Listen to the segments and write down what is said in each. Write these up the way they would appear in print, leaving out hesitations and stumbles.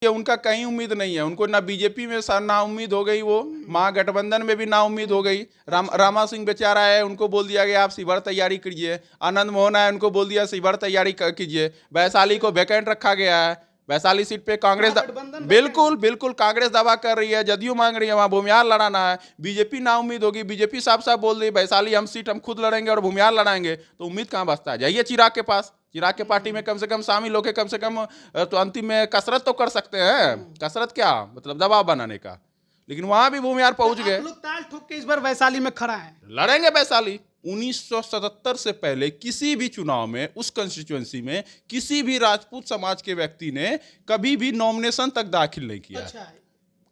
ये उनका कहीं उम्मीद नहीं है, उनको ना बीजेपी में ना उम्मीद हो गई, वो महागठबंधन में भी ना उम्मीद हो गई। रामा सिंह बेचारा है, उनको बोल दिया गया आप सीवर तैयारी कीजिए। आनंद मोहन है, उनको बोल दिया सीवर तैयारी कीजिए। वैशाली को वैकेंट रखा गया है, वैशाली सीट पे कांग्रेस बिल्कुल बिल्कुल कांग्रेस दावा कर रही है, जदयू मांग रही है, वहां भूमिहार लड़ाना है। बीजेपी ना उम्मीद होगी, बीजेपी साफ साफ बोल रही वैशाली हम सीट हम खुद लड़ेंगे और भूमिहार लड़ाएंगे, तो उम्मीद कहां बचता है? जाइए चिराग के पास, चिराग के पार्टी में कम से कम शामिल होकर कम से कम तो अंतिम में कसरत तो कर सकते हैं। कसरत क्या मतलब दबाव बनाने का, लेकिन वहां भी भूमिहार पहुंच गए। लोग ताल ठोक के इस बार वैशाली में खड़ा है, लड़ेंगे वैशाली। 1977 से पहले किसी भी चुनाव में उस कंस्टिट्यूएंसी में किसी भी राजपूत समाज के व्यक्ति ने कभी भी नॉमिनेशन तक दाखिल नहीं किया। अच्छा है।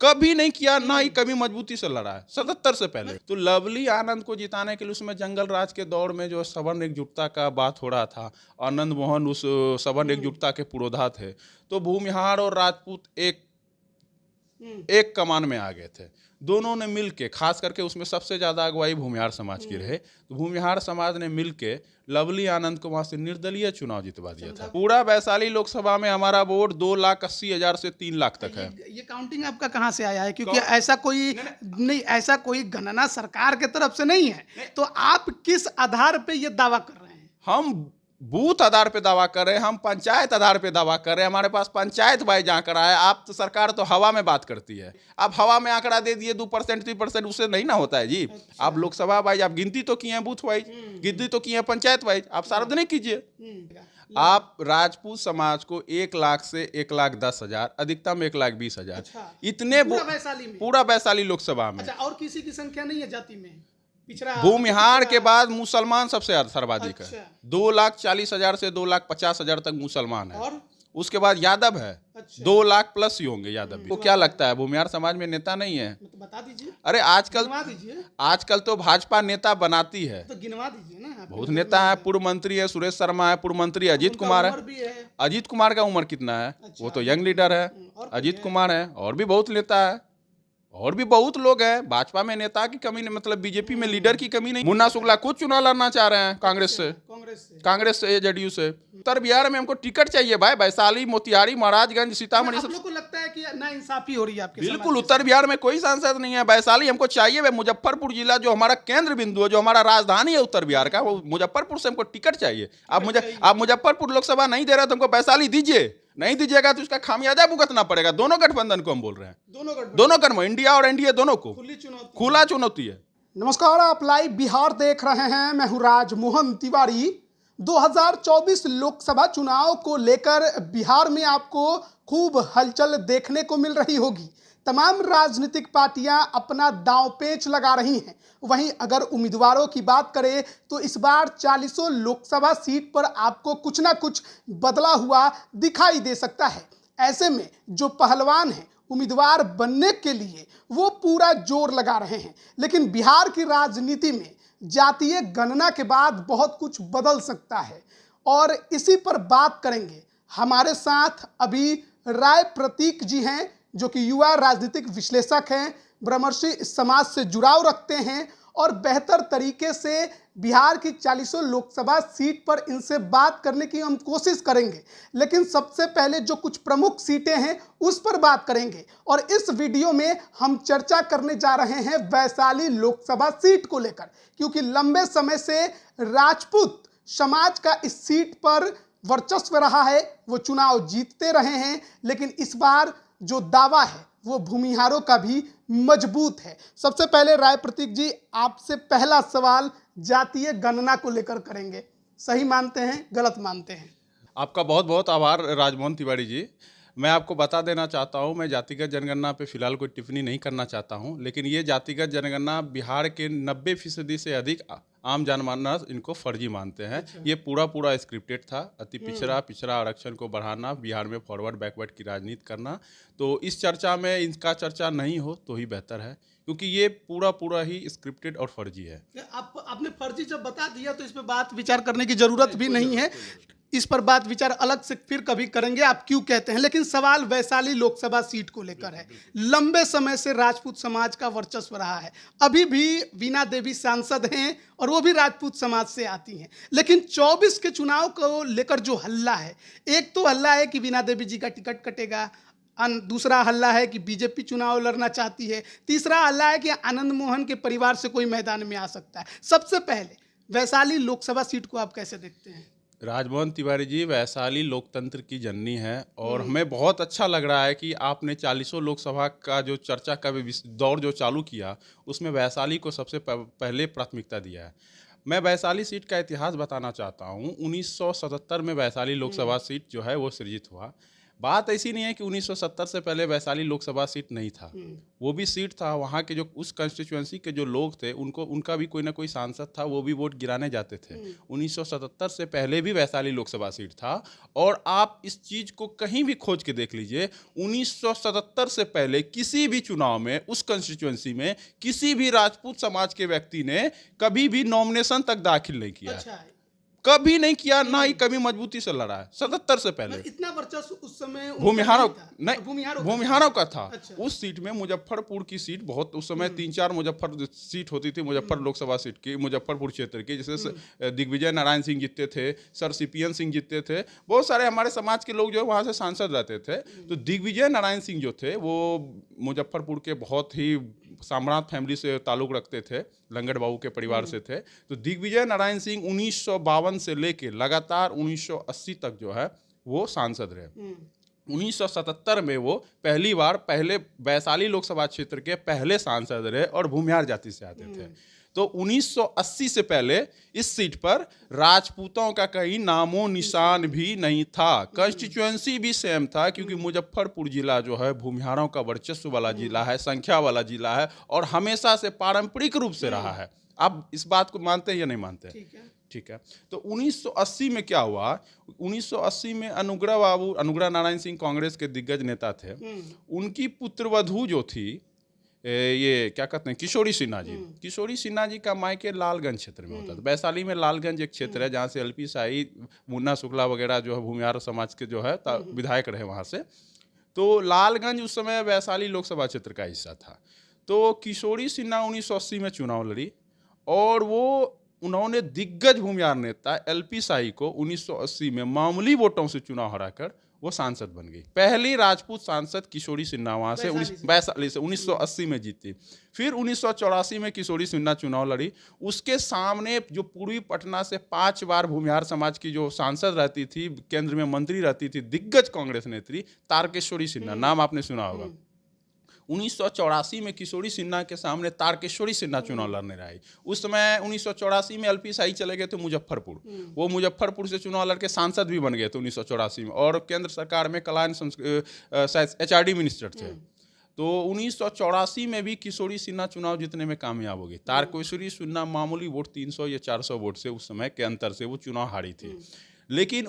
कभी नहीं किया, ना ही कभी मजबूती से लड़ा है 77 से पहले। तो लवली आनंद को जिताने के लिए उसमें जंगल राज के दौर में जो सवर्ण एकजुटता का बात हो रहा था, आनंद मोहन उस सवर्ण एकजुटता के पुरोधा थे। तो भूमिहार और राजपूत एक कमान में आ गए थे, दोनों ने मिलके, खास करके उसमें सबसे ज्यादा अगुवाई भूमिहार समाज की रहे। तो भूमिहार समाज ने मिलके लवली आनंद को वहां से निर्दलीय चुनाव जितवा दिया था। पूरा वैशाली लोकसभा में हमारा वोट 2,80,000 से 3 लाख तक है। ये काउंटिंग आपका कहाँ से आया है? क्योंकि ऐसा कोई नहीं, ऐसा कोई गणना सरकार के तरफ से नहीं है, तो आप किस आधार पे ये दावा कर रहे हैं? हम बूथ आधार पे दावा कर रहे हैं, हम पंचायत आधार पे दावा कर रहे हैं। हमारे पास पंचायत वाइज आंकड़ा है। आप तो सरकार तो हवा में बात करती है, आप हवा में आंकड़ा दे दिए 2% 3%, उससे नहीं ना होता है जी। अच्छा। आप लोकसभा वाइज आप गिनती तो किए हैं, बूथ वाइज गिनती तो किए हैं, पंचायत वाइज आप सार्वजनिक कीजिए। आप राजपूत समाज को 1 लाख से 1,10,000, अधिकतम 1,20,000, अच्छा। इतने पूरा वैशाली लोकसभा में। अच्छा, और किसी की संख्या नहीं है जाति में? भूमिहार के बाद मुसलमान सबसे सर्वाधिक अच्छा। है, 2,40,000 से 2,50,000 तक मुसलमान है। और उसके बाद यादव है। अच्छा। 2 लाख प्लस ही होंगे यादव भी। तो क्या लगता है भूमिहार समाज में नेता नहीं है? तो बता दीजिए। अरे आजकल तो भाजपा नेता बनाती है, तो गिनवा दीजिए ना। बहुत नेता है। पूर्व मंत्री है सुरेश शर्मा है, पूर्व मंत्री अजीत कुमार है। अजीत कुमार का उम्र कितना है? वो तो यंग लीडर है। अजीत कुमार है, और भी बहुत नेता है, और भी बहुत लोग हैं। भाजपा में नेता की कमी नहीं, मतलब बीजेपी में लीडर की कमी नहीं। मुन्ना शुक्ला खुद चुनाव लड़ना चाह रहे हैं कांग्रेस से जेडीयू से। उत्तर बिहार में हमको टिकट चाहिए भाई, वैशाली, मोतिहारी, महाराजगंज, सीतामढ़ी। सब को लगता है कि नाइंसाफी हो रही है आपके? बिल्कुल, उत्तर बिहार में कोई सांसद नहीं है। वैशाली हमको चाहिए। वे मुजफ्फरपुर जिला जो हमारा केंद्र बिंदु है, जो हमारा राजधानी है उत्तर बिहार का, वो मुजफ्फरपुर से हमको टिकट चाहिए। आप मुजफ्फरपुर लोकसभा नहीं दे रहे तो हमको वैशाली दीजिए। नहीं दीजिएगा तो उसका खामियाजा भुगतना पड़ेगा। दोनों गठबंधन को हम बोल रहे हैं, दोनों गठबंधन, इंडिया और एनडीए दोनों को खुला चुनौती है। नमस्कार, आप लाइव बिहार देख रहे हैं। मैं हूं राजमोहन तिवारी। 2024 लोकसभा चुनाव को लेकर बिहार में आपको खूब हलचल देखने को मिल रही होगी। तमाम राजनीतिक पार्टियां अपना दांव पेच लगा रही हैं। वहीं अगर उम्मीदवारों की बात करें तो इस बार 40 लोकसभा सीट पर आपको कुछ ना कुछ बदला हुआ दिखाई दे सकता है। ऐसे में जो पहलवान हैं उम्मीदवार बनने के लिए, वो पूरा जोर लगा रहे हैं। लेकिन बिहार की राजनीति में जातीय गणना के बाद बहुत कुछ बदल सकता है, और इसी पर बात करेंगे। हमारे साथ अभी राय प्रतीक जी हैं, जो कि युवा राजनीतिक विश्लेषक हैं, ब्रह्मर्षि समाज से जुड़ाव रखते हैं, और बेहतर तरीके से बिहार की 40 लोकसभा सीट पर इनसे बात करने की हम कोशिश करेंगे। लेकिन सबसे पहले जो कुछ प्रमुख सीटें हैं उस पर बात करेंगे, और इस वीडियो में हम चर्चा करने जा रहे हैं वैशाली लोकसभा सीट को लेकर, क्योंकि लंबे समय से राजपूत समाज का इस सीट पर वर्चस्व रहा है। वो चुनाव जीतते रहे हैं, लेकिन इस बार जो दावा है वो भूमिहारों का भी मजबूत है। सबसे पहले राय प्रतीक जी, आपसे पहला सवाल जातीय गणना को लेकर करेंगे। सही मानते हैं, गलत मानते हैं? आपका बहुत बहुत आभार राजमोहन तिवारी जी। मैं आपको बता देना चाहता हूं, मैं जातिगत जनगणना पे फिलहाल कोई टिप्पणी नहीं करना चाहता हूं, लेकिन ये जातिगत जनगणना बिहार के 90% से अधिक आम जनमानस इनको फर्जी मानते हैं। अच्छा। ये पूरा स्क्रिप्टेड था। अति पिछड़ा आरक्षण को बढ़ाना, बिहार में फॉरवर्ड बैकवर्ड की राजनीति करना। तो इस चर्चा में इनका चर्चा नहीं हो तो ही बेहतर है, क्योंकि ये पूरा ही स्क्रिप्टेड और फर्जी है। आपने फर्जी जब बता दिया तो इस पर बात विचार करने की जरूरत भी नहीं है। इस पर बात विचार अलग से फिर कभी करेंगे आप क्यों कहते हैं। लेकिन सवाल वैशाली लोकसभा सीट को लेकर है। लंबे समय से राजपूत समाज का वर्चस्व रहा है। अभी भी वीणा देवी सांसद हैं और वो भी राजपूत समाज से आती हैं। लेकिन 24 के चुनाव को लेकर जो हल्ला है, एक तो हल्ला है कि वीणा देवी जी का टिकट कटेगा, दूसरा हल्ला है कि बीजेपी चुनाव लड़ना चाहती है, तीसरा हल्ला है कि आनंद मोहन के परिवार से कोई मैदान में आ सकता है। सबसे पहले वैशाली लोकसभा सीट को आप कैसे देखते हैं? राजमोहन तिवारी जी, वैशाली लोकतंत्र की जननी है और हमें बहुत अच्छा लग रहा है कि आपने 40 लोकसभा का जो चर्चा का दौर जो चालू किया उसमें वैशाली को सबसे पहले प्राथमिकता दिया है। मैं वैशाली सीट का इतिहास बताना चाहता हूँ। 1977 में वैशाली लोकसभा सीट जो है वो सृजित हुआ। बात ऐसी नहीं है कि 1970 से पहले वैशाली लोकसभा सीट नहीं था, वो भी सीट था। वहाँ के जो उस कंस्टिट्यूएंसी के जो लोग थे उनका भी कोई ना कोई सांसद था, वो भी वोट गिराने जाते थे। 1977 से पहले भी वैशाली लोकसभा सीट था। और आप इस चीज़ को कहीं भी खोज के देख लीजिए, 1977 से पहले किसी भी चुनाव में उस कंस्टिट्यूएंसी में किसी भी राजपूत समाज के व्यक्ति ने कभी भी नॉमिनेशन तक दाखिल नहीं किया। अच्छा है। कभी नहीं किया, ना ही कभी मजबूती से लड़ा है। 77 से पहले इतना वर्चस्व उस समय भूमिहारों का था। अच्छा। उस सीट में मुजफ्फरपुर की सीट बहुत, उस समय 3-4 मुजफ्फर सीट होती थी, मुजफ्फर लोकसभा सीट की, मुजफ्फरपुर क्षेत्र की, जैसे दिग्विजय नारायण सिंह जीतते थे, सर सीपीएन सिंह जीतते थे, बहुत सारे हमारे समाज के लोग जो वहाँ से सांसद रहते थे। तो दिग्विजय नारायण सिंह जो थे वो मुजफ्फरपुर के बहुत ही सम्राट फैमिली से ताल्लुक रखते थे, लंगड़ बाबू के परिवार से थे। तो दिग्विजय नारायण सिंह 1952 से लेके लगातार 1980 तक जो है वो सांसद रहे। 1977 में वो पहले वैशाली लोकसभा क्षेत्र के पहले सांसद रहे और भूमिहार जाति से आते थे। तो 1980 से पहले इस सीट पर राजपूतों का कहीं नामो निशान भी नहीं था। कंस्टिट्यूएंसी भी सेम था, क्योंकि मुजफ्फरपुर जिला जो है भूमिहारों का वर्चस्व वाला जिला है, संख्या वाला जिला है और हमेशा से पारंपरिक रूप से रहा है। आप इस बात को मानते हैं या नहीं मानते? ठीक है। तो 1980 में क्या हुआ? 1980 में अनुग्रह नारायण सिंह कांग्रेस के दिग्गज नेता थे। उनकी पुत्रवधू जो थी, ये क्या कहते हैं, किशोरी सिन्हा जी। किशोरी सिन्हा जी का मायके लालगंज क्षेत्र में होता था। वैशाली में लालगंज एक क्षेत्र है जहाँ से एलपी शाही, मुन्ना शुक्ला वगैरह जो है भूमिहार समाज के जो है विधायक रहे वहाँ से। तो लालगंज उस समय वैशाली लोकसभा क्षेत्र का हिस्सा था। तो किशोरी सिन्हा 1980 में चुनाव लड़ी और उन्होंने दिग्गज भूमिहार नेता एलपी शाही को 1980 में मामूली वोटों से चुनाव हराकर वो सांसद बन गई। पहली राजपूत सांसद किशोरी सिन्हा वहाँ से वैशाली से 1980 में जीती। फिर 1984 में किशोरी सिन्हा चुनाव लड़ी। उसके सामने जो पूर्वी पटना से 5 बार भूमिहार समाज की जो सांसद रहती थी, केंद्र में मंत्री रहती थी, दिग्गज कांग्रेस नेत्री तारकेश्वरी सिन्हा, नाम आपने सुना होगा। 1984 में किशोरी सिन्हा के सामने तारकेश्वरी सिन्हा चुनाव लड़ने रही। उस समय 1984 में एलपी शाही चले गए थे मुजफ्फरपुर, वो मुजफ्फरपुर से चुनाव लड़के सांसद भी बन गए थे 1984 में, और केंद्र सरकार में कला HRD मिनिस्टर थे। तो 1984 में भी किशोरी सिन्हा चुनाव जीतने में कामयाब हो गई। तारकेश्वरी सिन्हा मामूली वोट 300 या 400 वोट से उस समय के अंतर से वो चुनाव हारी थी। लेकिन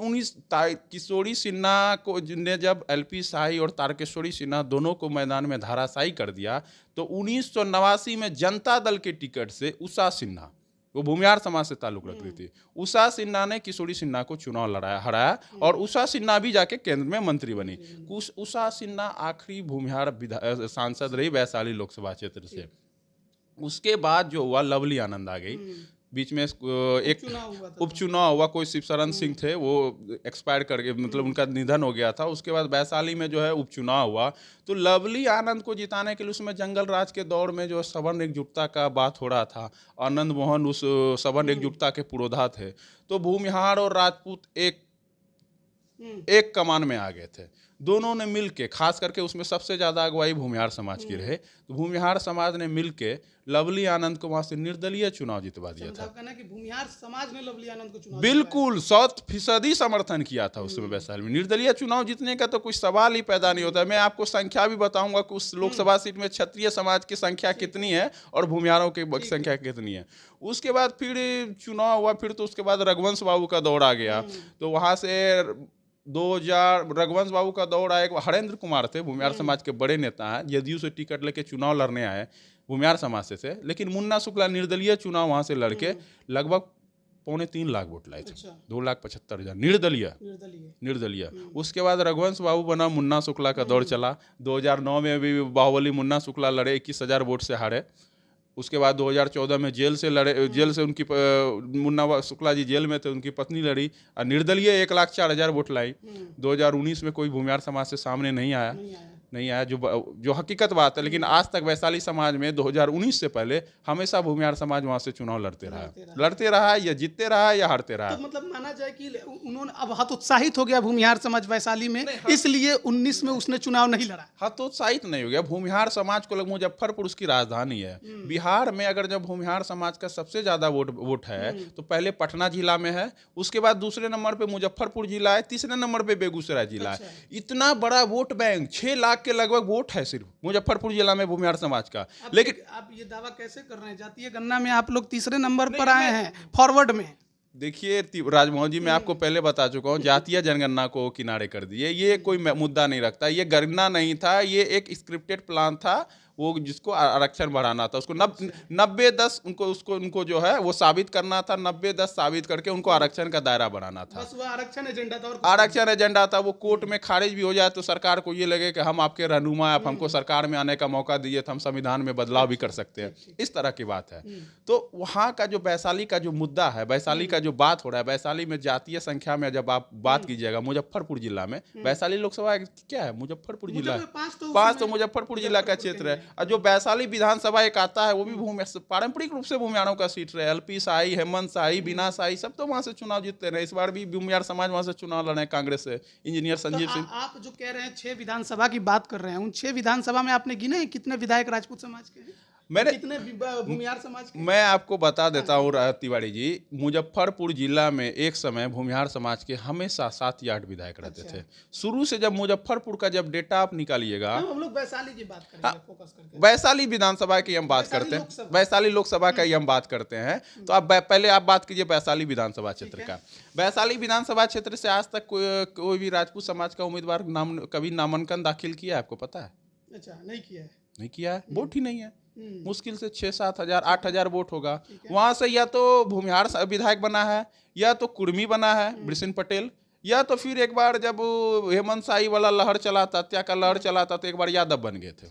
किशोरी सिन्हा को ने जब एलपी शाही और तारकेश्वरी सिन्हा दोनों को मैदान में धराशायी कर दिया, तो 1989 में जनता दल के टिकट से उषा सिन्हा, वो भूमिहार समाज से ताल्लुक रखती थी, उषा सिन्हा ने किशोरी सिन्हा को चुनाव हराया और उषा सिन्हा भी जाके केंद्र में मंत्री बनी। उषा सिन्हा आखिरी भूमिहार सांसद रही वैशाली लोकसभा क्षेत्र से। उसके बाद जो हुआ, लवली आनंद आ गई। बीच में एक उपचुनाव हुआ, कोई शिवशरण सिंह थे, वो एक्सपायर कर गए, मतलब उनका निधन हो गया था। उसके बाद वैशाली में जो है उपचुनाव हुआ। तो लवली आनंद को जिताने के लिए उसमें जंगल राज के दौर में जो सवर्ण एकजुटता का बात हो रहा था, आनंद मोहन उस सवर्ण एकजुटता के पुरोधा थे। तो भूमिहार और राजपूत एक कमान में आ गए थे। दोनों ने मिलके, खास करके उसमें सबसे ज्यादा अगुवाई भूमिहार समाज की रहे, तो भूमिहार समाज ने मिलके लवली आनंद को वहां से निर्दलीय चुनाव जितवा दिया था। कहना कि भूमिहार समाज ने लवली आनंद को चुनाव बिल्कुल 100% समर्थन किया था उस समय वैशाली में। निर्दलीय चुनाव जीतने का तो कुछ सवाल ही पैदा नहीं होता। मैं आपको संख्या भी बताऊंगा कि उस लोकसभा सीट में क्षत्रिय समाज की संख्या कितनी है और भूमिहारों की संख्या कितनी है। उसके बाद फिर चुनाव हुआ, फिर तो उसके बाद रघुवंश बाबू का दौर आ गया। तो वहां से 2000 रघुवंश बाबू का दौर आया। हरेंद्र कुमार थे, भूमिहार समाज के बड़े नेता हैं, जदयू से टिकट लेके चुनाव लड़ने आए, भूमिहार समाज से थे। लेकिन मुन्ना शुक्ला निर्दलीय चुनाव वहां से लड़के लगभग 2.25 लाख वोट लाए थे, 2,75,000 निर्दलीय। उसके बाद रघुवंश बाबू बना, मुन्ना शुक्ला का दौर चला। 2009 में भी बाहुबली मुन्ना शुक्ला लड़े, 21,000 वोट से हारे। उसके बाद 2014 में जेल से उनकी मुन्ना शुक्ला जी जेल में थे, उनकी पत्नी लड़ी और निर्दलीय 1,04,000 वोट लाई। 2019 में कोई भूमिहार समाज से सामने नहीं आया। नहीं आया, जो हकीकत बात है। लेकिन आज तक वैशाली समाज में 2019 से पहले हमेशा भूमिहार समाज वहां से चुनाव लड़ते रहा, या जीतते रहा या हारते रहा। तो मतलब माना जाए कि उन्होंने अब हतोत्साहित हो गया भूमिहार समाज वैशाली में, इसलिए 19 में उसने चुनाव नहीं लड़ा। हतोत्साहित नहीं हो गया। भूमिहार समाज को मुजफ्फरपुर उसकी राजधानी है। बिहार में अगर जब भूमिहार समाज का सबसे ज्यादा वोट है तो पहले पटना जिला में है, उसके बाद दूसरे नंबर पे मुजफ्फरपुर जिला है, तीसरे नंबर पे बेगूसराय जिला है। इतना बड़ा वोट बैंक, 6 लाख के लगभग वोट है सिर्फ मुजफ्फरपुर जिला में भूमिहार समाज का। लेकिन आप ये दावा कैसे कर रहे हैं? जातीय गणना में आप लोग तीसरे नंबर पर आए हैं, फॉरवर्ड में। देखिए राजमोहन जी, मैं आपको पहले बता चुका हूँ, जातीय जनगणना को किनारे कर दिए। ये कोई मुद्दा नहीं रखता, ये गणना नहीं था, ये एक स्क्रिप्टेड प्लान था, वो जिसको आरक्षण बढ़ाना था। उसको 90-10 उनको जो है वो साबित करना था। 90-10 साबित करके उनको आरक्षण का दायरा बढ़ाना था। बस वो आरक्षण एजेंडा था। आरक्षण एजेंडा था। वो कोर्ट में खारिज भी हो जाए तो सरकार को ये लगे कि हम आपके रहनुमा, आप हमको सरकार में आने का मौका दीजिए तो हम संविधान में बदलाव भी कर सकते हैं। इस तरह की बात है। तो वहाँ का जो वैशाली का जो मुद्दा है, वैशाली का जो बात हो रहा है, वैशाली में जातीय संख्या में जब आप बात कीजिएगा, मुजफ्फरपुर जिला में वैशाली लोकसभा क्या है? मुजफ्फरपुर जिला है। 5 तो मुजफ्फरपुर जिला का क्षेत्र है। और जो वैशाली विधानसभा एक आता है, वो भी पारंपरिक रूप से भूमिहारों का सीट रहे। एलपी शाही, हेमंत शाही, बीना शाही, सब तो वहां से चुनाव जीतते रहे। इस बार भी भूमिहार समाज वहां से चुनाव लड़े कांग्रेस से, इंजीनियर संजीव सिंह। आप जो कह रहे हैं 6 विधानसभा की बात कर रहे हैं, उन 6 विधानसभा में आपने गिने कितने विधायक राजपूत समाज के हैं? मैंने कितने भूमिहार समाज के? मैं आपको बता देता हूँ तिवारी जी, मुजफ्फरपुर जिला में एक समय भूमिहार समाज के हमेशा 7 या 8 विधायक रहते थे। शुरू से जब मुजफ्फरपुर का जब डेटा आप निकालिएगा, हम लोग वैशाली की बात करेंगे, फोकस करके वैशाली विधानसभा की हम बात करते हैं, वैशाली लोकसभा का ही हम बात करते हैं। तो आप पहले आप बात कीजिए वैशाली विधानसभा क्षेत्र का। वैशाली विधानसभा क्षेत्र से आज तक कोई भी राजपूत समाज का उम्मीदवार कभी नामांकन दाखिल किया है? आपको पता है? अच्छा, नहीं किया है। नहीं किया है, वोट ही नहीं है। मुश्किल से 6-7 हजार 8 हजार वोट होगा। वहां से या तो भूमिहार विधायक बना है, या तो कुर्मी बना है बृषिन पटेल, या तो फिर एक बार जब हेमंत शाही वाला लहर चला था, हत्या का लहर चला था, तो एक बार यादव बन गए थे।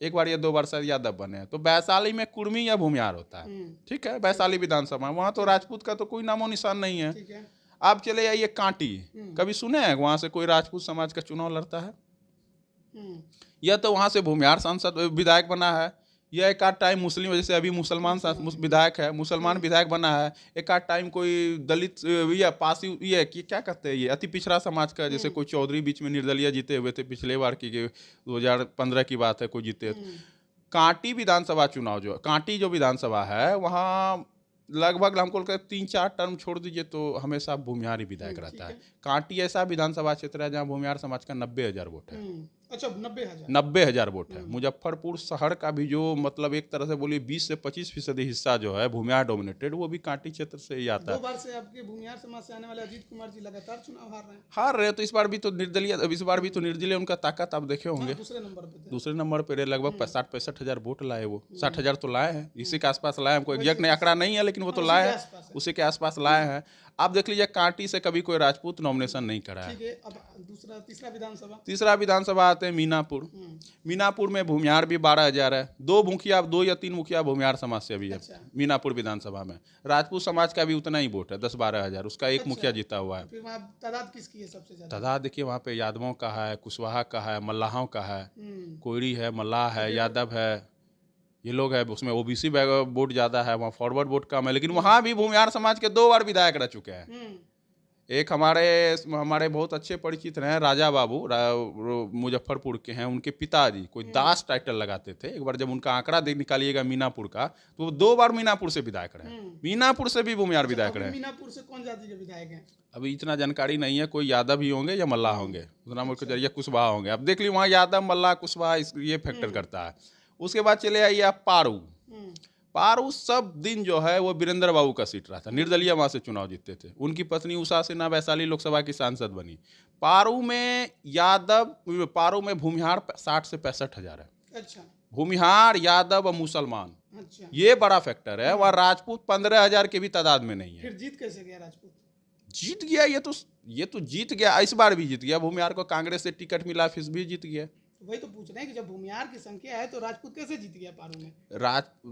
एक बार या 2 बार शायद यादव बने। तो वैशाली में कुर्मी या भूमिहार होता है। ठीक है, वैशाली विधानसभा, वहां तो राजपूत का तो कोई नामो निशान नहीं है। आप चले जाइए कांटी, कभी सुने हैं वहां से कोई राजपूत समाज का चुनाव लड़ता है? या तो वहां से भूमिहार सांसद विधायक बना है, या एक आध टाइम मुस्लिम, जैसे अभी मुसलमान विधायक है, मुसलमान विधायक बना है। एक आध टाइम कोई दलित या पासी, ये क्या कहते हैं, ये अति पिछड़ा समाज का, जैसे कोई चौधरी बीच में निर्दलीय जीते हुए थे पिछले बार की 2015 की बात है, कोई जीते। कांटी विधानसभा चुनाव जो कांटी जो विधानसभा है, वहाँ लगभग हमको 3-4 टर्म छोड़ दीजिए तो हमेशा भूमिहार ही विधायक रहता है। कांटी ऐसा विधानसभा क्षेत्र है जहाँ भूमिहार समाज का 90,000 वोट है। अच्छा, 90,000 वोट है। मुजफ्फरपुर शहर का भी जो मतलब एक तरह से बोलिए 20 से 25% हिस्सा जो है भूमिहार डोमिनेटेड, वो भी कांटी क्षेत्र से ही आता है। 2 बार से आपके भूमिहार समाज से आने वाले अजीत कुमार जी लगातार चुनाव हार रहे हैं। तो इस बार भी तो निर्दलीय उनका ताकत आप देखे होंगे। दूसरे नंबर पे लगभग 60-65 हजार वोट लाए। वो 60 हजार तो लाए हैं, इसी के आसपास लाए हैं। कोई एग्जैक्ट आंकड़ा नहीं है, लेकिन वो तो लाए हैं, उसी के आसपास लाए हैं। आप देख लीजिए, कांटी से कभी कोई राजपूत नॉमिनेशन नहीं करा है। अब तीसरा विधानसभा आते हैं मीनापुर। मीनापुर में भूमिहार भी 12,000 है। 2 या 3 मुखिया भूमिहार समाज से भी है। अच्छा। मीनापुर विधानसभा में राजपूत समाज का भी उतना ही वोट है, 10-12 हजार। उसका एक मुखिया जीता हुआ है। फिर तादाद किसकी है सबसे ज्यादा? तादाद देखिए, वहाँ पे यादवों का है, कुशवाहा का है, मल्लाहों का है, कोयरी है, मल्लाह है, यादव है, ये लोग है। उसमें ओबीसी वोट ज्यादा है, वहाँ फॉरवर्ड वोट कम है। लेकिन वहाँ भी भूमिहार समाज के 2 बार विधायक रह चुके हैं। एक हमारे बहुत अच्छे परिचित रहे राजा बाबू, मुजफ्फरपुर के हैं। उनके पिताजी कोई दास टाइटल लगाते थे। एक बार जब उनका आंकड़ा निकालिएगा मीनापुर का, तो वो 2 बार मीनापुर से विधायक रहे। मीनापुर से भी भूमिहार विधायक रहे। मीनापुर से कौन जाति के विधायक हैं? अभी इतना जानकारी नहीं है। कोई यादव ही होंगे या मल्लाह होंगे, उतना मुझको जरिए कुशवाहा होंगे। अब देख ली वहाँ यादव, मल्लाह, कुशवाहा ये फैक्टर करता है। उसके बाद चले आइए आप पारू सब दिन जो है वो वीरेंद्र बाबू का सीट रहा था। निर्दलीय वहां से चुनाव जीतते थे। उनकी पत्नी उषा सिन्हा वैशाली लोकसभा की सांसद बनी। पारू में भूमिहार 60 से 65 हजार है। अच्छा। भूमिहार, यादव और मुसलमान। अच्छा। ये बड़ा फैक्टर है। वहाँ राजपूत 15 हजार के भी तादाद में नहीं है। फिर जीत कैसे गया राजपूत? जीत गया, ये तो जीत गया। इस बार भी जीत गया। भूमिहार को कांग्रेस से टिकट मिला, फिर भी जीत गया। वही तो पूछ रहे हैं कि जब भूमिहार की संख्या है तो राजपूत कैसे जीत गया पारू में?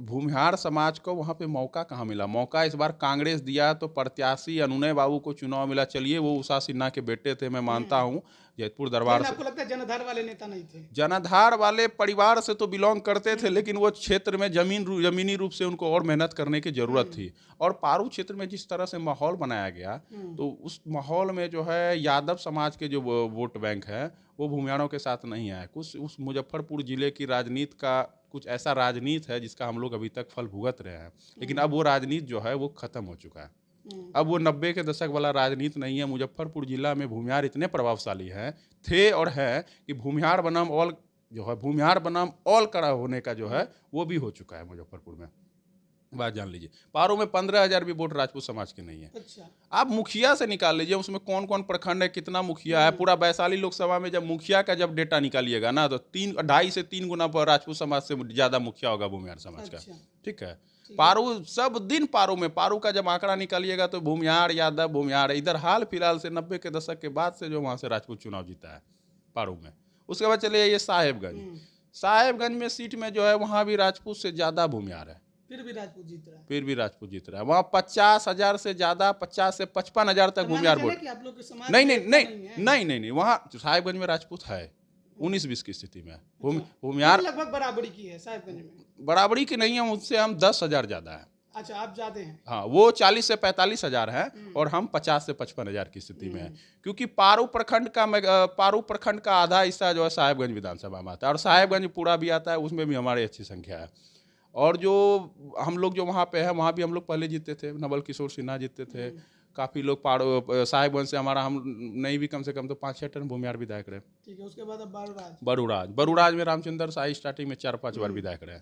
भूमिहार समाज को वहाँ पे मौका कहाँ मिला? मौका इस बार कांग्रेस दिया तो प्रत्याशी अनुनय बाबू को चुनाव मिला। चलिए, वो उषा सिन्हा के बेटे थे, मैं मानता हूँ जैतपुर दरबार लेकिन से। आपको लगता है जनाधार वाले नेता नहीं थे? जनाधार वाले परिवार से तो बिलोंग करते थे, लेकिन वो क्षेत्र में जमीनी रूप से उनको और मेहनत करने की जरूरत थी। और पारू क्षेत्र में जिस तरह से माहौल बनाया गया, तो उस माहौल में जो है यादव समाज के जो वोट बैंक है वो भूमिहारों के साथ नहीं है। कुछ उस मुजफ्फरपुर जिले की राजनीति का कुछ ऐसा राजनीति है जिसका हम लोग अभी तक फल भुगत रहे हैं, लेकिन अब वो राजनीति जो है वो खत्म हो चुका है। अब वो 90 के दशक वाला राजनीति नहीं है। मुजफ्फरपुर जिला में भूमिहार इतने प्रभावशाली हैं, थे और है कि भूमिहार बनाम ऑल जो है, भूमिहार बनाम ऑल कड़ा होने का जो है वो भी हो चुका है मुजफ्फरपुर में। बात जान लीजिए, पारो में 15,000 भी वोट राजपूत समाज के नहीं है। अच्छा, आप मुखिया से निकाल लीजिए, उसमें कौन कौन प्रखंड है, कितना मुखिया है। पूरा वैशाली लोकसभा में जब मुखिया का जब डेटा निकालिएगा ना, तो 2.5 से 3 गुना पर राजपूत समाज से ज्यादा मुखिया होगा भूमिहार समाज का। अच्छा, ठीक है। पारू सब दिन पारू में पारू का जब आंकड़ा निकालिएगा तो भूमिहार यादव भूमिहार। इधर हाल फिलहाल से 90 के दशक के बाद से जो वहां से राजपूत चुनाव जीता है पारू में। उसके बाद चलिए ये साहेबगंज। साहेबगंज में सीट में जो है वहां भी राजपूत से ज्यादा भूमिहार है, फिर भी राजपूत जीत रहा है। फिर भी राजपूत जीत रहा है। वहाँ 50,000 से ज्यादा, 50 से 55,000 तक भूमिहार वोट। आप लोग के समाज नहीं में नहीं एकता नहीं है। नहीं नहीं नहीं, वहाँ साहिबगंज में राजपूत है 19-20 की स्थिति में। अच्छा। भूमिहार लगभग बराबरी की है साहिबगंज में। बराबरी की नहीं है, उससे हम 10,000 ज्यादा है। अच्छा, आप ज्यादा हैं। हाँ, वो 40 से 45,000 है और हम 50 से 55,000 की स्थिति में है। क्योंकि पारू प्रखंड का आधा हिस्सा जो है साहिबगंज विधानसभा में आता है, और साहिबगंज पूरा भी आता है, उसमें भी हमारी अच्छी संख्या है। और जो हम लोग जो वहाँ पे है, वहाँ भी हम लोग पहले जीते थे, नवल किशोर सिन्हा जीते थे। काफ़ी लोग साहिबगंज से हमारा, हम नहीं भी कम से कम तो 5-6 टन भूमिहार विधायक रहे। ठीक है, उसके बाद अब बरूराज में रामचंद्र शाही स्टार्टिंग में 4-5 बार विधायक रहे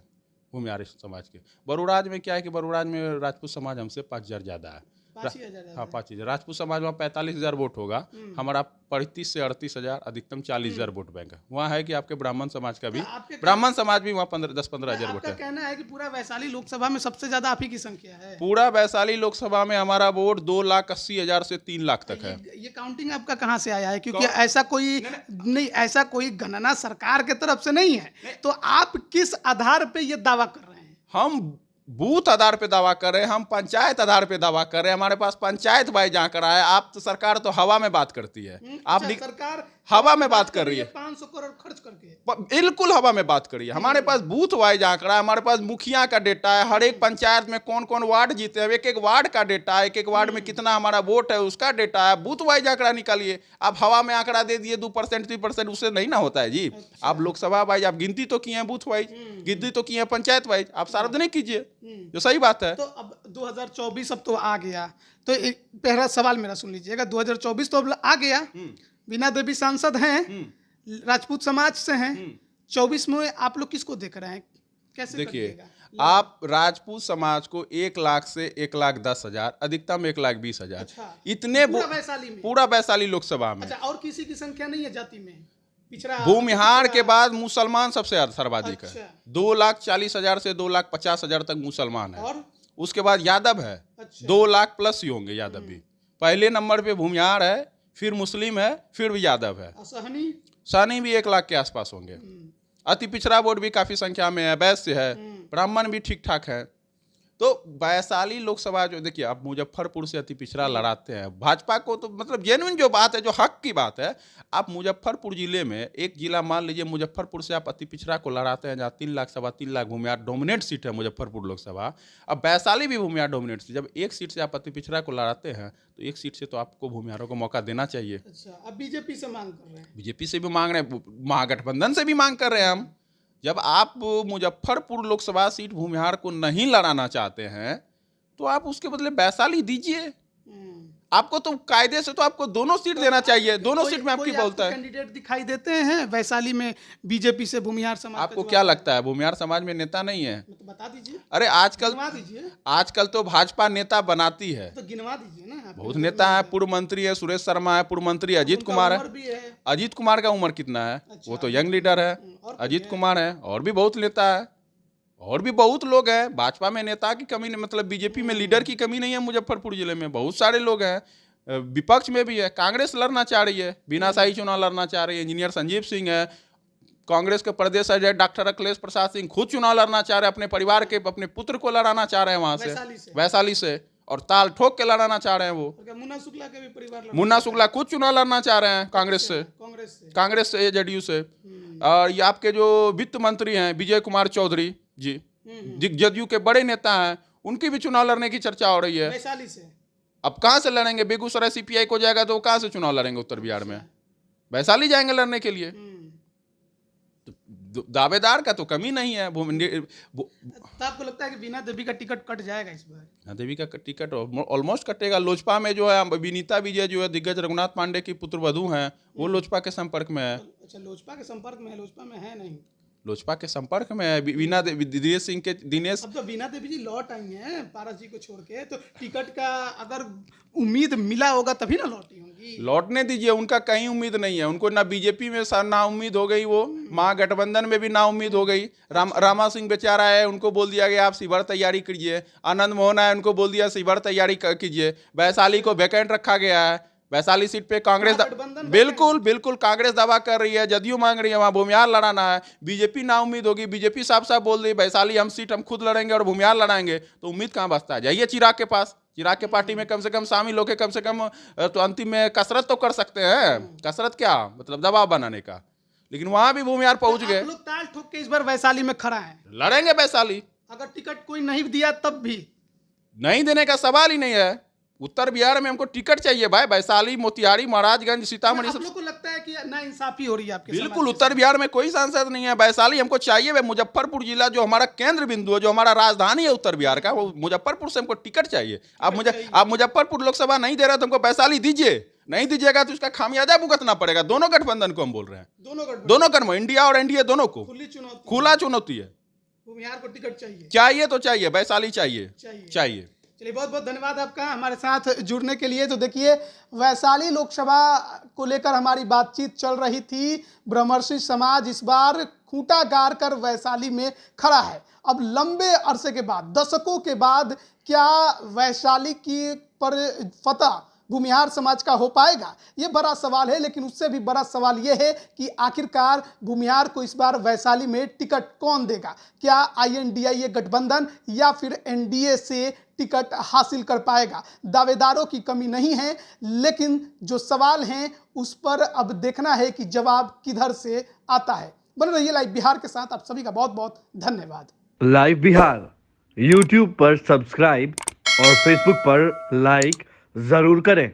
भूमिहार समाज के। बरूराज में क्या है कि बरूराज में राजपूत समाज हमसे 5,000 ज़्यादा है। 5,000। हाँ, 5,000। राजपूत समाज वहाँ 45,000 वोट होगा, हमारा 35 से 38,000, अधिकतम 40,000 वोट बैंक है। वहाँ है कि आपके ब्राह्मण समाज का भी, ब्राह्मण समाज भी वहाँ 10-15,000 वोट आपका है। कहना है कि पूरा वैशाली लोकसभा में सबसे ज्यादा आप ही की संख्या है? पूरा वैशाली लोकसभा में हमारा वोट 2,80,000 से 3 लाख तक है। ये काउंटिंग आपका कहाँ से आया है? क्योंकि ऐसा कोई नहीं, ऐसा कोई गणना सरकार के तरफ से नहीं है, तो आप किस आधार पे ये दावा कर रहे हैं? हम बूथ आधार पे दावा कर रहे हैं, हम पंचायत आधार पे दावा कर रहे हैं। हमारे पास पंचायत वाइज आंकड़ा है। आप तो सरकार तो हवा में बात करती है। आप सरकार हवा में बात कर रही है, 500 करोड़ खर्च करके। बिल्कुल हवा में बात करिए। हमारे पास बूथ वाइज आंकड़ा है, हमारे पास मुखिया का डेटा है, हर एक पंचायत में कौन कौन वार्ड जीते हैं, एक एक वार्ड का डेटा है, एक एक वार्ड में कितना हमारा वोट है उसका डेटा है। बूथ वाइज आंकड़ा निकालिए। आप हवा में आंकड़ा दे दिए 2%, 3%, उससे नहीं ना होता है जी। आप लोकसभा वाइज आप गिनती तो किए हैं, बूथ वाइज गिनती तो किए हैं, पंचायत वाइज आप सार्वजनिक कीजिए, जो सही बात है। तो अब 2024 अब तो आ गया, तो एक पहला सवाल मेरा सुन लीजिएगा। 2024 तो अब आ गया, बीना देवी सांसद हैं, राजपूत समाज से हैं। 24 में आप लोग किसको देख रहे हैं? कैसे देखिए, करिएगा? आप राजपूत समाज को 1 लाख से 1,10,000, अधिकतम 1,20,000, अच्छा, इतने पूरा वैशाली में? पूरा वैशाली लोकसभा में। अच्छा, और किसी की संख्या नहीं है जाति में? पिछड़ा भूमिहार के बाद मुसलमान सबसे सर्वाधिक अच्छा। है। 2,40,000 से 2,50,000 तक मुसलमान है। और उसके बाद यादव है, अच्छा। 2 लाख प्लस ही होंगे यादव भी। पहले नंबर पे भूमिहार है, फिर मुस्लिम है, फिर भी यादव है। सहनी सानी भी 1 लाख के आसपास होंगे। अति पिछड़ा वोट भी काफी संख्या में है, वैश्य है, ब्राह्मण भी ठीक ठाक है। तो वैशाली लोकसभा जो, देखिए आप मुजफ्फरपुर से अति पिछड़ा लड़ाते हैं, भाजपा को तो मतलब जेन्युइन जो बात है, जो हक की बात है, आप मुजफ्फरपुर जिले में एक जिला मान लीजिए, मुजफ्फरपुर से आप अति पिछड़ा को लड़ाते हैं, जहाँ 3 लाख 3.25 लाख भूमिहार डोमिनेट सीट है मुजफ्फरपुर लोकसभा। अब वैशाली भी भूमिहार डोमिनेट सीट, जब एक सीट से आप अति पिछड़ा को लड़ाते हैं तो एक सीट से तो आपको भूमिहारों को मौका देना चाहिए। अच्छा, अब बीजेपी से मांग कर रहे हैं? बीजेपी से भी मांग रहे हैं, महागठबंधन से भी मांग कर रहे हैं हम। जब आप मुजफ्फरपुर लोकसभा सीट भूमिहार को नहीं लड़ाना चाहते हैं तो आप उसके बदले वैशाली दीजिए। आपको तो कायदे से तो आपको दोनों सीट देना चाहिए, दोनों सीट में आपकी बोलता है। कैंडिडेट दिखाई देते हैं वैशाली में बीजेपी से भूमिहार समाज? आपको क्या लगता है भूमिहार समाज में नेता नहीं है? तो बता दीजिए। अरे आजकल तो भाजपा नेता बनाती है, तो गिनवा दीजिए ना। बहुत नेता है। पूर्व मंत्री है सुरेश शर्मा है, पूर्व मंत्री अजीत कुमार है। अजीत कुमार का उम्र कितना है? वो तो यंग लीडर है। अजीत कुमार है, और भी बहुत नेता है, और भी बहुत लोग हैं। भाजपा में नेता की कमी नहीं, मतलब बीजेपी में लीडर की कमी नहीं है। मुजफ्फरपुर जिले में बहुत सारे लोग हैं। विपक्ष में भी है, कांग्रेस लड़ना चाह रही है, बिना शाही चुनाव लड़ना चाह रही है। इंजीनियर संजीव सिंह है, कांग्रेस के प्रदेश अध्यक्ष डॉक्टर अखिलेश प्रसाद सिंह खुद चुनाव लड़ना चाह रहे हैं, अपने परिवार के, अपने पुत्र को लड़ाना चाह रहे हैं वहां से, वैशाली से। और ताल ठोक के लड़ाना चाह रहे हैं वो। क्या मुन्ना शुक्ला के भी परिवार मुन्ना शुक्ला खुद चुनाव लड़ना चाह रहे हैं कांग्रेस से जेडीयू से। और ये आपके जो वित्त मंत्री हैं विजय कुमार चौधरी जी, जदयू के बड़े नेता हैं, उनकी भी चुनाव लड़ने की चर्चा हो रही है। वैशाली से अब कहाँ से लड़ेंगे? बेगूसराय सीपीआई को जाएगा तो कहाँ से चुनाव लड़ेंगे? उत्तर बिहार में वैशाली जाएंगे लड़ने के लिए। तो दावेदार का तो कमी नहीं है। तो आपको लगता है कि वीणा देवी का टिकट कट जाएगा इस बार? वीणा देवी का टिकट ऑलमोस्ट कटेगा। लोजपा में जो है विनीता विजय जो है दिग्गज रघुनाथ पांडे की पुत्रवधू हैं, वो लोजपा के संपर्क में है। अच्छा, लोजपा के संपर्क में है? लोजपा में है नहीं, लोजपा के संपर्क में है। वीणा दिनेश अब तो वीणा देवी जी लौट आई हैं पारस जी को छोड़ के, तो टिकट का अगर उम्मीद मिला होगा तभी ना लौटी होंगी। लौटने दीजिए, उनका कहीं उम्मीद नहीं है। उनको ना बीजेपी में ना उम्मीद हो गई, वो महागठबंधन में भी ना उम्मीद हो गई। रामा सिंह बेचारा है, उनको बोल दिया गया आप शिविर तैयारी कीजिए। आनंद मोहन है, उनको बोल दिया शिविर तैयारी कीजिए। वैशाली को वैकेंट रखा गया है। वैशाली सीट पे कांग्रेस बिल्कुल कांग्रेस दावा कर रही है, जदयू मांग रही है, वहां भूमिहार लड़ाना है। बीजेपी ना उम्मीद होगी, बीजेपी साफ साफ बोल रही है वैशाली हम खुद लड़ेंगे और भूमिहार लड़ाएंगे। तो उम्मीद कहां बचता है? जाइए चिराग के पास, चिराग के पार्टी में कम से कम शामिल होकर कम से कम तो अंतिम में कसरत तो कर सकते हैं। कसरत क्या मतलब दबाव बनाने का, लेकिन वहां भी भूमिहार पहुंच गए। लोग ताल ठोक के इस बार वैशाली में खड़ा है, लड़ेंगे वैशाली। अगर टिकट कोई नहीं दिया तब भी? नहीं देने का सवाल ही नहीं है। उत्तर बिहार में हमको टिकट चाहिए भाई। वैशाली, मोतिहारी, महाराजगंज, सीतामढ़ी सब। आप लोग को लगता है कि ना इंसाफी हो रही है आपके? बिल्कुल, उत्तर बिहार में कोई सांसद नहीं है। वैशाली हमको चाहिए। वे मुजफ्फरपुर जिला जो हमारा केंद्र बिंदु है, जो हमारा राजधानी है उत्तर बिहार का, वो मुजफ्फरपुर से हमको टिकट चाहिए। आप मुजफ्फरपुर लोकसभा नहीं दे रहे तो हमको वैशाली दीजिए। नहीं दीजिएगा तो उसका खामियाजा भुगतना पड़ेगा। दोनों गठबंधन को हम बोल रहे हैं, दोनों गठबंधन, इंडिया और एनडीए दोनों को खुला चुनौती है। बिहार को टिकट चाहिए, चाहिए तो चाहिए, वैशाली चाहिए। चलिए, बहुत बहुत धन्यवाद आपका हमारे साथ जुड़ने के लिए। तो देखिए, वैशाली लोकसभा को लेकर हमारी बातचीत चल रही थी। ब्रह्मर्षि समाज इस बार खूंटा गाड़ कर वैशाली में खड़ा है। अब लंबे अरसे के बाद, दशकों के बाद, क्या वैशाली की पर फतह भूमिहार समाज का हो पाएगा? ये बड़ा सवाल है। लेकिन उससे भी बड़ा सवाल ये है कि आखिरकार भूमिहार को इस बार वैशाली में टिकट कौन देगा? क्या INDIA गठबंधन या फिर NDA से टिकट हासिल कर पाएगा? दावेदारों की कमी नहीं है, लेकिन जो सवाल हैं उस पर अब देखना है कि जवाब किधर से आता है। बने रहिए लाइव बिहार के साथ। आप सभी का बहुत बहुत धन्यवाद। लाइव बिहार YouTube पर सब्सक्राइब और Facebook पर लाइक जरूर करें।